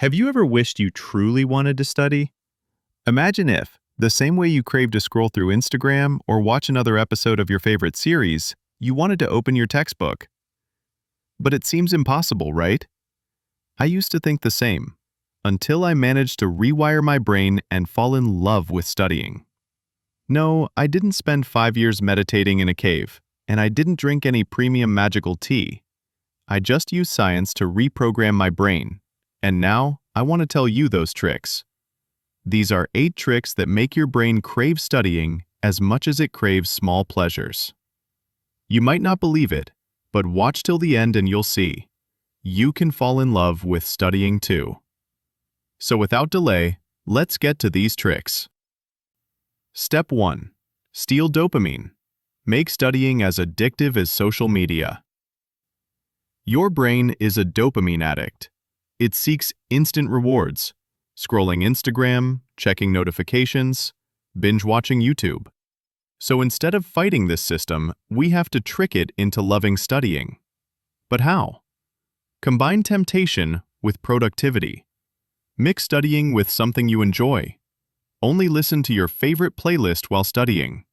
Have you ever wished you truly wanted to study? Imagine if, the same way you crave to scroll through Instagram or watch another episode of your favorite series, you wanted to open your textbook. But it seems impossible, right? I used to think the same, until I managed to rewire my brain and fall in love with studying. No, I didn't spend 5 years meditating in a cave, and I didn't drink any premium magical tea. I just used science to reprogram my brain, and now I want to tell you those tricks. These are 8 tricks that make your brain crave studying as much as it craves small pleasures. You might not believe it, but watch till the end and you'll see. You can fall in love with studying too. So without delay, let's get to these tricks. Step 1. Steal dopamine. Make studying as addictive as social media. Your brain is a dopamine addict. It seeks instant rewards, scrolling Instagram, checking notifications, binge-watching YouTube. So instead of fighting this system, we have to trick it into loving studying. But how? Combine temptation with productivity. Mix studying with something you enjoy. Only listen to your favorite playlist while studying.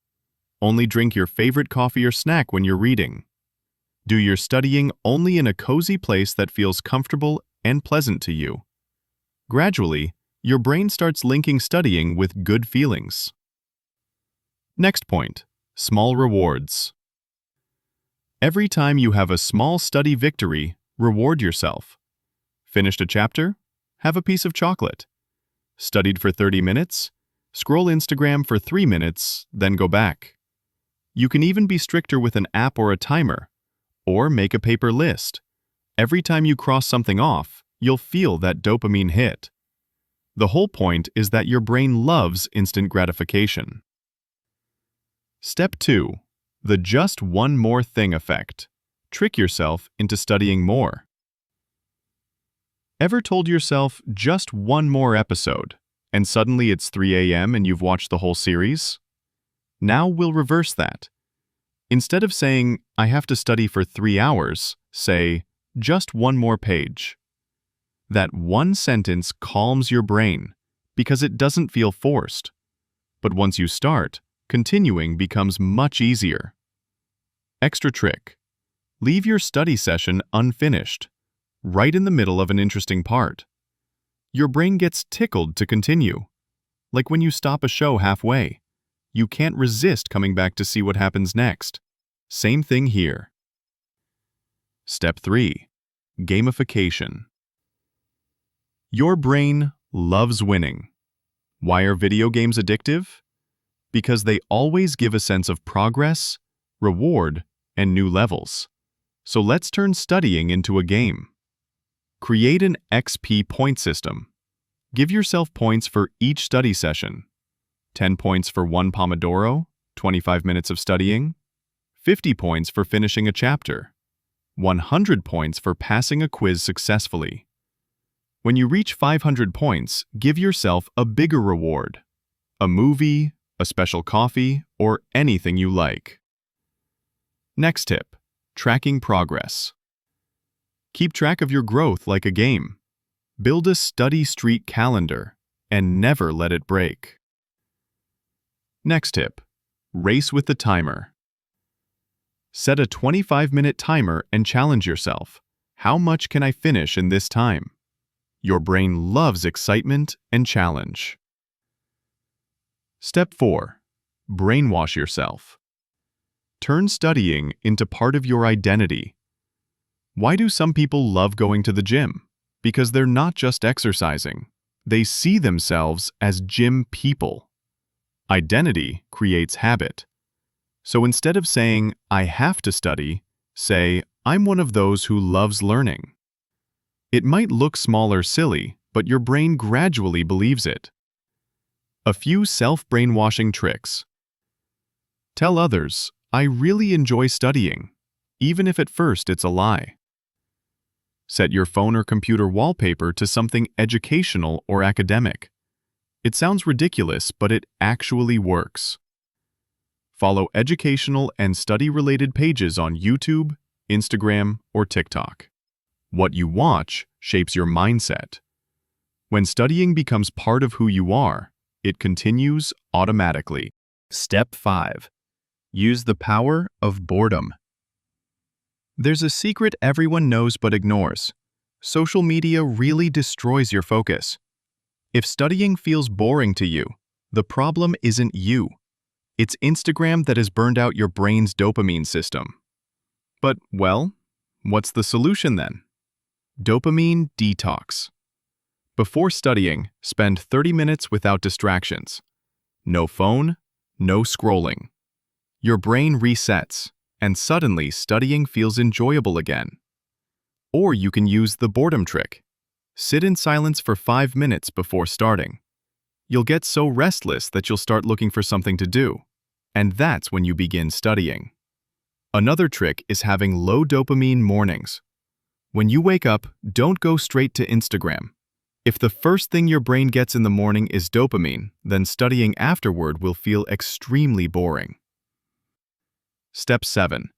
Only drink your favorite coffee or snack when you're reading. Do your studying only in a cozy place that feels comfortable and pleasant to you. Gradually, your brain starts linking studying with good feelings. Next point, small rewards. Every time you have a small study victory, reward yourself. Finished a chapter? Have a piece of chocolate. Studied for 30 minutes? Scroll Instagram for 3 minutes, then go back. You can even be stricter with an app or a timer, or make a paper list. Every time you cross something off, you'll feel that dopamine hit. The whole point is that your brain loves instant gratification. Step 2. The just one more thing effect. Trick yourself into studying more. Ever told yourself just one more episode, and suddenly it's 3 a.m. and you've watched the whole series? Now we'll reverse that. Instead of saying, I have to study for 3 hours, say, just one more page. That one sentence calms your brain because it doesn't feel forced. But once you start, continuing becomes much easier. Extra trick. Leave your study session unfinished, right in the middle of an interesting part. Your brain gets tickled to continue. Like when you stop a show halfway. You can't resist coming back to see what happens next. Same thing here. Step 3. Gamification. Your brain loves winning. Why are video games addictive? Because they always give a sense of progress, reward, and new levels. So let's turn studying into a game. Create an XP point system. Give yourself points for each study session. 10 points for 1 Pomodoro, 25 minutes of studying. 50 points for finishing a chapter. 100 points for passing a quiz successfully. When you reach 500 points, give yourself a bigger reward. A movie, a special coffee, or anything you like. Next tip, tracking progress. Keep track of your growth like a game. Build a study streak calendar and never let it break. Next tip, race with the timer. Set a 25-minute timer and challenge yourself. How much can I finish in this time? Your brain loves excitement and challenge. Step 4. Brainwash yourself. Turn studying into part of your identity. Why do some people love going to the gym? Because they're not just exercising. They see themselves as gym people. Identity creates habit. So instead of saying, I have to study, say, I'm one of those who loves learning. It might look small or silly, but your brain gradually believes it. A few self-brainwashing tricks. Tell others, I really enjoy studying, even if at first it's a lie. Set your phone or computer wallpaper to something educational or academic. It sounds ridiculous, but it actually works. Follow educational and study-related pages on YouTube, Instagram, or TikTok. What you watch shapes your mindset. When studying becomes part of who you are, it continues automatically. Step 5. Use the power of boredom. There's a secret everyone knows but ignores. Social media really destroys your focus. If studying feels boring to you, the problem isn't you. It's Instagram that has burned out your brain's dopamine system. But, well, what's the solution then? Dopamine detox. Before studying, spend 30 minutes without distractions. No phone, no scrolling. Your brain resets, and suddenly studying feels enjoyable again. Or you can use the boredom trick. Sit in silence for 5 minutes before starting. You'll get so restless that you'll start looking for something to do, and that's when you begin studying. Another trick is having low dopamine mornings. When you wake up, don't go straight to Instagram. If the first thing your brain gets in the morning is dopamine, then studying afterward will feel extremely boring. Step 7.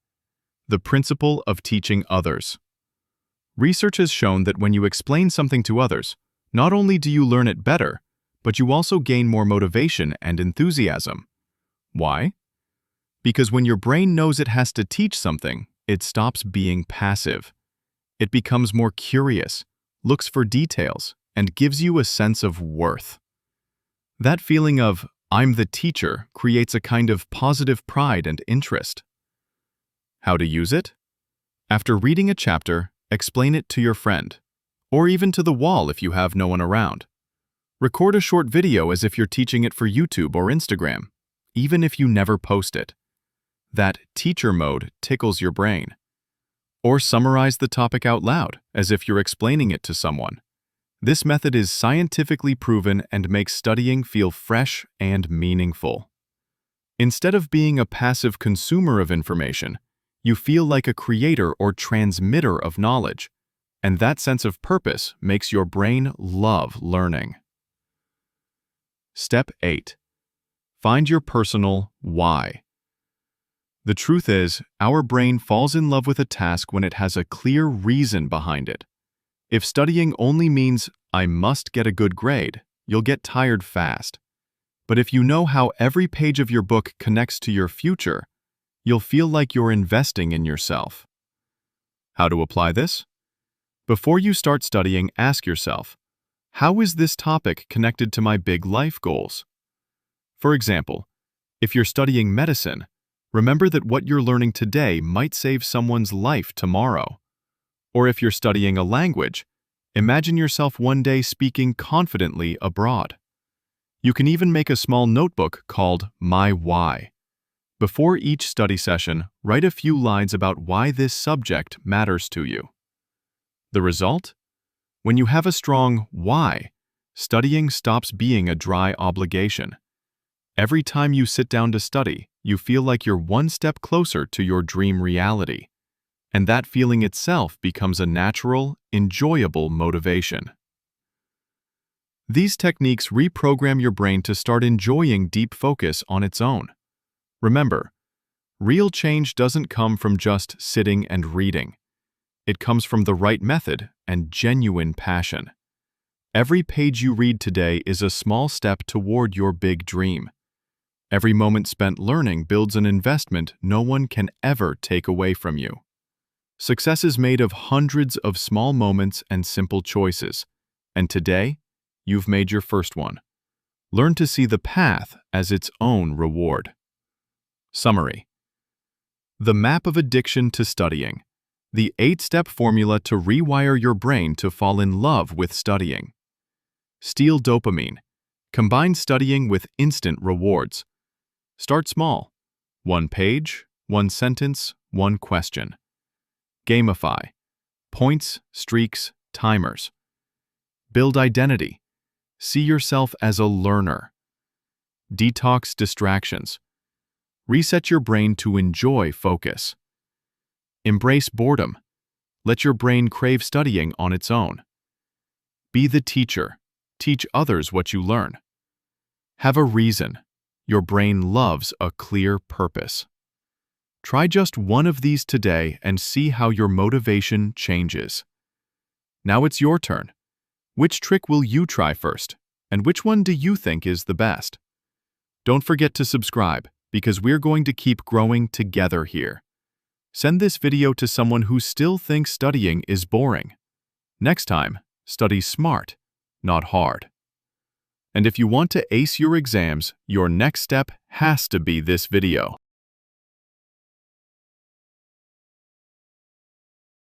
The principle of teaching others. Research has shown that when you explain something to others, not only do you learn it better, but you also gain more motivation and enthusiasm. Why? Because when your brain knows it has to teach something, it stops being passive. It becomes more curious, looks for details, and gives you a sense of worth. That feeling of, I'm the teacher, creates a kind of positive pride and interest. How to use it? After reading a chapter, explain it to your friend, or even to the wall if you have no one around. Record a short video as if you're teaching it for YouTube or Instagram, even if you never post it. That teacher mode tickles your brain. Or summarize the topic out loud, as if you're explaining it to someone. This method is scientifically proven and makes studying feel fresh and meaningful. Instead of being a passive consumer of information, you feel like a creator or transmitter of knowledge, and that sense of purpose makes your brain love learning. Step 8. Find your personal why. The truth is, our brain falls in love with a task when it has a clear reason behind it. If studying only means, I must get a good grade, you'll get tired fast. But if you know how every page of your book connects to your future, you'll feel like you're investing in yourself. How to apply this? Before you start studying, ask yourself, how is this topic connected to my big life goals? For example, if you're studying medicine, remember that what you're learning today might save someone's life tomorrow. Or if you're studying a language, imagine yourself one day speaking confidently abroad. You can even make a small notebook called My Why. Before each study session, write a few lines about why this subject matters to you. The result? When you have a strong why, studying stops being a dry obligation. Every time you sit down to study, you feel like you're one step closer to your dream reality. And that feeling itself becomes a natural, enjoyable motivation. These techniques reprogram your brain to start enjoying deep focus on its own. Remember, real change doesn't come from just sitting and reading. It comes from the right method and genuine passion. Every page you read today is a small step toward your big dream. Every moment spent learning builds an investment no one can ever take away from you. Success is made of hundreds of small moments and simple choices, and today, you've made your first one. Learn to see the path as its own reward. Summary. The map of addiction to studying. The 8-step formula to rewire your brain to fall in love with studying. Steal dopamine. Combine studying with instant rewards. Start small. 1 page, 1 sentence, 1 question. Gamify. Points, streaks, timers. Build identity. See yourself as a learner. Detox distractions. Reset your brain to enjoy focus. Embrace boredom. Let your brain crave studying on its own. Be the teacher. Teach others what you learn. Have a reason. Your brain loves a clear purpose. Try just one of these today and see how your motivation changes. Now it's your turn. Which trick will you try first? And which one do you think is the best? Don't forget to subscribe, because we're going to keep growing together here. Send this video to someone who still thinks studying is boring. Next time, study smart, not hard. And if you want to ace your exams, your next step has to be this video.